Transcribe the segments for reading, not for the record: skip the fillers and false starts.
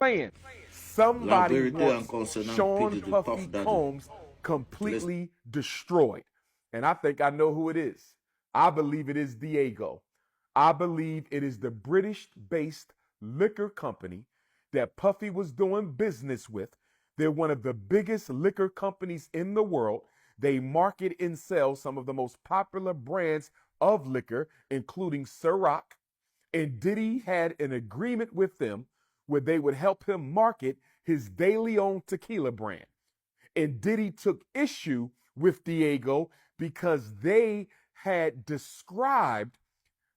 saying La somebody vérité en wants concernant Sean P. de Puffy Puff Daddy. Combs completely destroyed. And I think I know who it is. I believe it is Diego. I believe it is the British based liquor company that Puffy was doing business with. They're one of the biggest liquor companies in the world. They market and sell some of the most popular brands of liquor, including Ciroc. And Diddy had an agreement with them where they would help him market his De Leon tequila brand. And Diddy took issue with Diego because they had described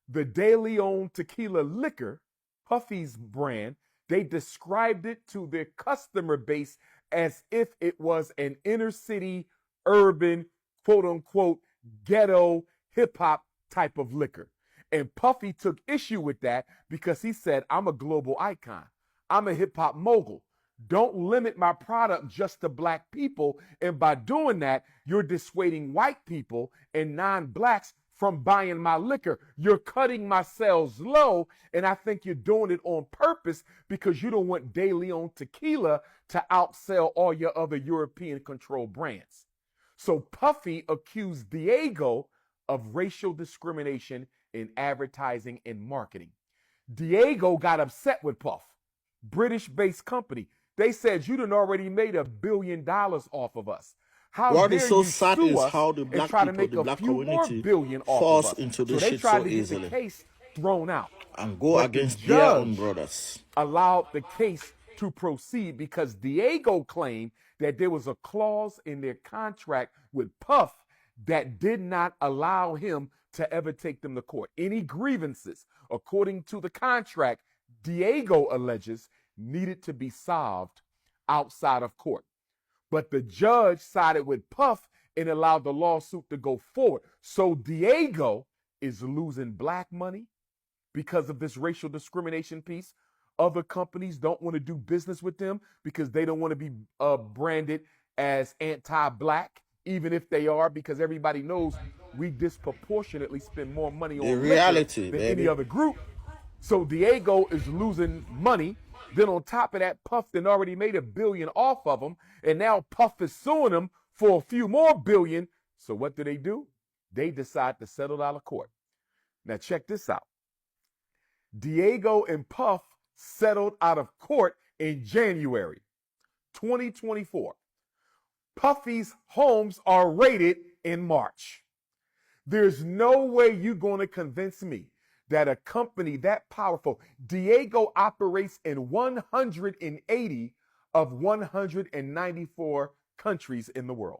the De Leon tequila liquor, Puffy's brand, they described it to their customer base as if it was an inner city, urban, quote unquote, ghetto, hip hop type of liquor. And Puffy took issue with that because he said, I'm a global icon. I'm a hip hop mogul. Don't limit my product just to black people. And by doing that, you're dissuading white people and non-blacks from buying my liquor. You're cutting my sales low. And I think you're doing it on purpose because you don't want De Leon tequila to outsell all your other European controlled brands. So Puffy accused Diego of racial discrimination in advertising and marketing. Diego got upset with Puff, British-based company. They said, you done already made $1 billion off of us. How What dare is so you sad sue is us how the and black try to people, make the a black few more community billion off of falls us? into So this they shit tried so to get the easily case thrown out. and go But the against their own judge brothers. allowed the case to proceed because Diego claimed that there was a clause in their contract with Puff that did not allow him to ever take them to court. Any grievances, according to the contract, Diego alleges needed to be solved outside of court. But the judge sided with Puff and allowed the lawsuit to go forward. So Diego is losing black money because of this racial discrimination piece. Other companies don't want to do business with them because they don't want to be branded as anti-black, even if they are, because everybody knows we disproportionately spend more money The on liquor reality, than any baby. other group. So Diego is losing money. Then on top of that, Puff then already made $1 billion off of him, and now Puff is suing him for a few more billion. So what do? They decide to settle out of court. Now check this out. Diego and Puff settled out of court in January 2024. Puffy's homes are raided in March. There's no way you're going to convince me that a company that powerful, Diego operates in 180 of 194 countries in the world.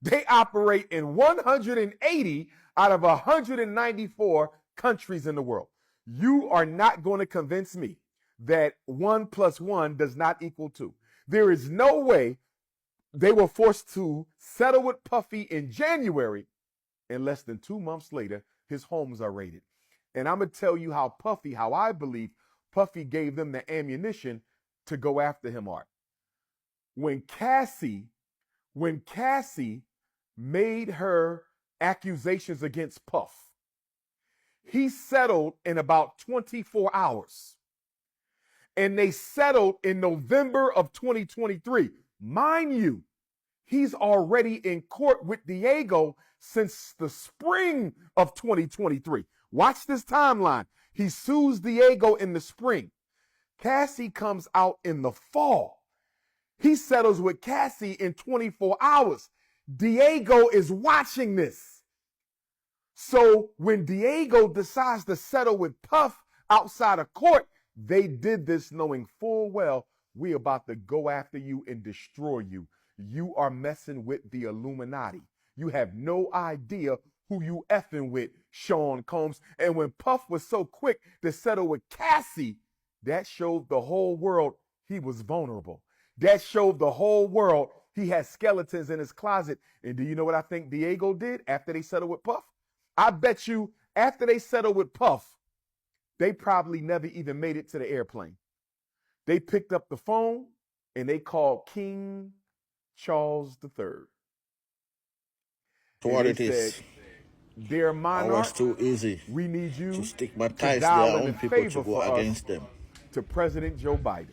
They operate in 180 out of 194 countries in the world. You are not going to convince me that 1 + 1 does not equal 2. There is no way they were forced to settle with Puffy in January, and less than 2 months later, his homes are raided. And I'm going to tell you how I believe Puffy gave them the ammunition to go after him, Art. When Cassie made her accusations against Puff, he settled in about 24 hours. And they settled in November of 2023. Mind you, he's already in court with Diego since the spring of 2023. Watch this timeline. He sues Diego in the spring. Cassie comes out in the fall. He settles with Cassie in 24 hours. Diego is watching this. So when Diego decides to settle with Puff outside of court, they did this knowing full well we're about to go after you and destroy you. You are messing with the Illuminati. You have no idea who you effing with, Sean Combs. And when Puff was so quick to settle with Cassie, that showed the whole world he was vulnerable. That showed the whole world he had skeletons in his closet. And do you know what I think Diego did after they settled with Puff? I bet you after they settled with Puff, they probably never even made it to the airplane. They picked up the phone and they called King Charles III. So what it is, Dear I monarch, was too easy we need you to to stigmatize their dial in own a people to favor go for us against them. to President Joe Biden.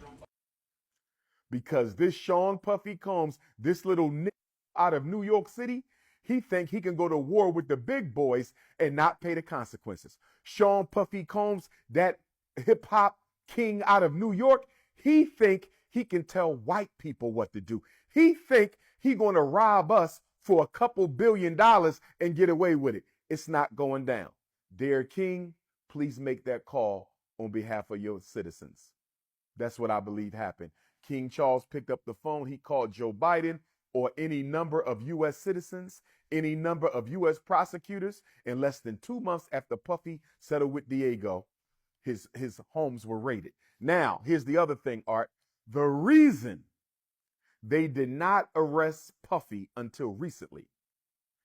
because this Sean Puffy Combs, this little nigga out of New York City, he think he can go to war with the big boys and not pay the consequences. Sean Puffy Combs, that hip hop king out of New York, he think he can tell white people what to do. He think he going to rob us for a couple $1 billion and get away with it. It's not going down. Dear King, please make that call on behalf of your citizens. That's what I believe happened. King Charles picked up the phone. He called Joe Biden or any number of U.S. citizens, any number of U.S. prosecutors. In less than 2 months after Puffy settled with Diego, his homes were raided. Now, here's the other thing, Art. The reason they did not arrest Puffy until recently,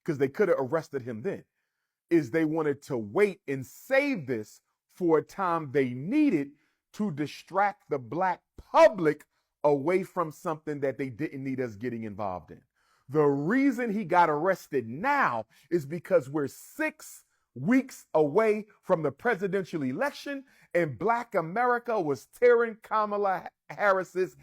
because they could have arrested him then, is they wanted to wait and save this for a time they needed to distract the black public away from something that they didn't need us getting involved in. The reason he got arrested now is because we're 6 weeks away from the presidential election, and Black America was tearing Kamala Harris's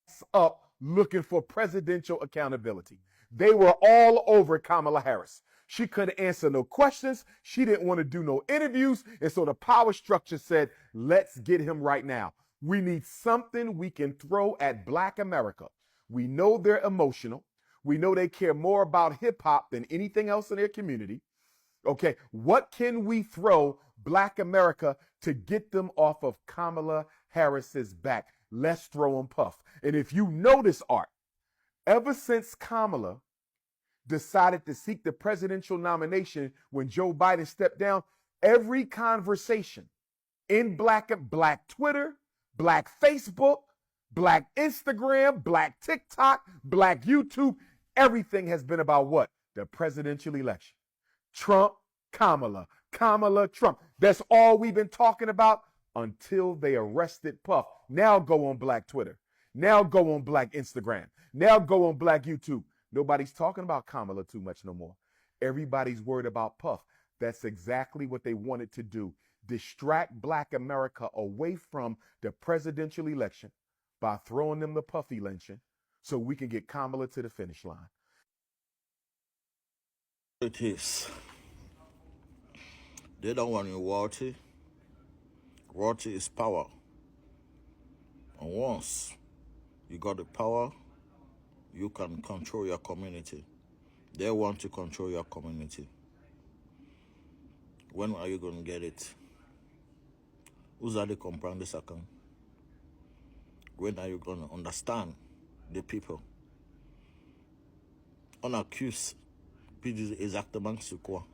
ass up looking for presidential accountability. They were all over Kamala Harris. She couldn't answer no questions. She didn't want to do no interviews. And so the power structure said, let's get him right now. We need something we can throw at Black America. We know they're emotional. We know they care more about hip hop than anything else in their community. Okay, what can we throw Black America to get them off of Kamala Harris's back? Let's throw them Puff. And if you notice, Art, ever since Kamala decided to seek the presidential nomination when Joe Biden stepped down, every conversation in Black Twitter, Black Facebook, Black Instagram, Black TikTok, Black YouTube, everything has been about what? The presidential election. Trump, Kamala, Kamala, Trump. That's all we've been talking about until they arrested Puff. Now go on Black Twitter. Now go on Black Instagram. Now go on Black YouTube. Nobody's talking about Kamala too much no more. Everybody's worried about Puff. That's exactly what they wanted to do. Distract Black America away from the presidential election by throwing them the Puffy lynching so we can get Kamala to the finish line. It is. They don't want you royalty. Royalty is power. And once you got the power, you can control your community. They want to control your community. When are you going to get it? Vous allez comprendre ça quand? When are you going to understand the people? On accuse, puis dit exactement sur quoi?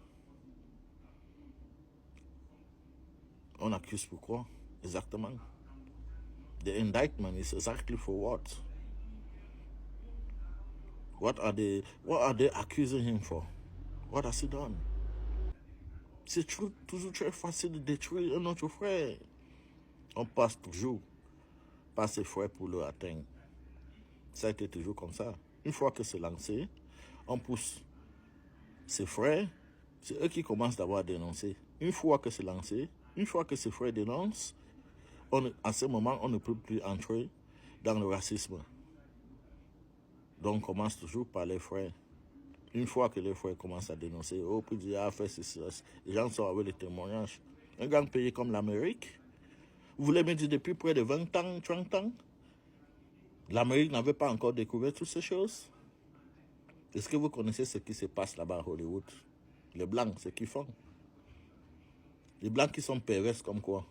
On accuse pourquoi? Exactement. The indictment is exactly for what? What are they accusing him for? What has he done? C'est toujours très facile de détruire un autre frère. On passe toujours par ses frères pour le atteindre. Ça a été toujours comme ça. Une fois que c'est lancé, on pousse ses frères. C'est eux qui commencent d'abord à dénoncer. Une fois que c'est lancé, une fois que ses frères dénoncent, à ce moment, on ne peut plus entrer dans le racisme. Donc, on commence toujours par les frères. Une fois que les frères commencent à dénoncer, oh, puis dire, ah, fait ceci, les gens sont avec les témoignages. Un grand pays comme l'Amérique, vous voulez me dire depuis près de 20 ans, 30 ans, l'Amérique n'avait pas encore découvert toutes ces choses? Est-ce que vous connaissez ce qui se passe là-bas à Hollywood? Les Blancs, ce qu'ils font. Les Blancs qui sont pervers comme quoi?